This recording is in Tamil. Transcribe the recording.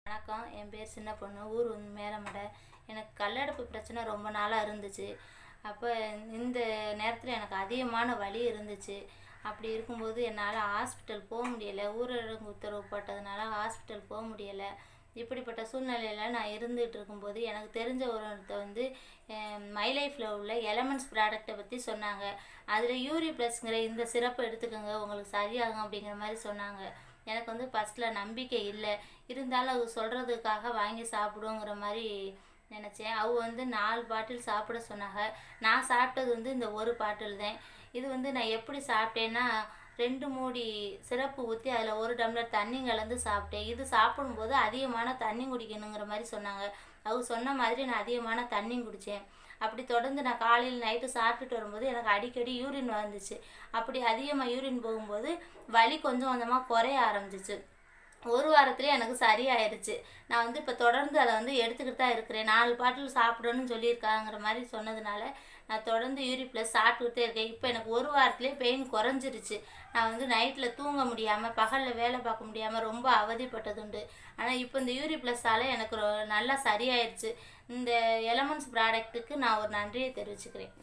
வணக்கம். என் பேர் சின்ன பொண்ணு. ஊர் வந்து மேலமடை. எனக்கு கல்லடைப்பு பிரச்சனை ரொம்ப நாளாக இருந்துச்சு. அப்போ இந்த நேரத்தில் எனக்கு அதிகமான வலி இருந்துச்சு. அப்படி இருக்கும்போது என்னால் ஹாஸ்பிட்டல் போக முடியலை. ஊரடங்கு உத்தரவு போட்டதுனால ஹாஸ்பிட்டல் போக முடியலை. இப்படிப்பட்ட சூழ்நிலையில் நான் இருந்துகிட்டு இருக்கும்போது எனக்கு தெரிஞ்ச ஒருத்தர் வந்து மை லைஃப்பில் உள்ள எலமெண்ட்ஸ் ப்ராடக்டை பற்றி சொன்னாங்க. அதில் யூரி ப்ளஸ்ங்கிற இந்த சிறப்பை எடுத்துக்கோங்க, உங்களுக்கு சரியாகும் அப்படிங்கிற மாதிரி சொன்னாங்க. எனக்கு வந்து ஃபஸ்ட்டில் நம்பிக்கை இல்லை. இருந்தாலும் அவங்க சொல்கிறதுக்காக வாங்கி சாப்பிடுங்கிற மாதிரி நினச்சேன். அவங்க வந்து 4 பாட்டில் சாப்பிட சொன்னாங்க. நான் சாப்பிட்டது வந்து இந்த ஒரு பாட்டில் தான். இது வந்து நான் எப்படி சாப்பிட்டேன்னா, 2 மூடி சிரப்பு ஊற்றி அதில் 1 டம்ளர் தண்ணி கலந்து சாப்பிட்டேன். இது சாப்பிடும்போது அதிகமான தண்ணி குடிக்கணுங்கிற மாதிரி சொன்னாங்க. அவங்க சொன்ன மாதிரி நான் அதிகமான தண்ணி குடித்தேன். அப்படி தொடர்ந்து நான் காலையில் நைட்டு சாப்பிட்டுட்டு வரும்போது எனக்கு அடிக்கடி யூரின் வந்துச்சு. அப்படி அதிகமாக யூரின் போகும்போது வலி கொஞ்சம் கொஞ்சமாக குறைய ஆரம்பிச்சிச்சு. 1 வாரத்துலேயே எனக்கு சரியாயிருச்சு. நான் வந்து இப்போ தொடர்ந்து அதை வந்து எடுத்துக்கிட்டு தான் இருக்கிறேன். 4 பாட்டில் சாப்பிடணும்னு சொல்லியிருக்காங்கிற மாதிரி சொன்னதுனால நான் தொடர்ந்து யூரி ப்ளஸ் சாப்பிட்டுக்கிட்டே இருக்கேன். இப்போ எனக்கு 1 வாரத்துலேயே பெயின் குறைஞ்சிருச்சு. நான் வந்து நைட்டில் தூங்க முடியாமல், பகலில் வேலை பார்க்க முடியாமல் ரொம்ப அவதிப்பட்டதுண்டு. ஆனால் இப்போ இந்த யூரி ப்ளஸ்ஸால் எனக்கு நல்லா சரியாயிருச்சு. இந்த எலமெண்ட்ஸ் ப்ராடக்ட்டுக்கு நான் ஒரு நன்றியை தெரிவிச்சுக்கிறேன்.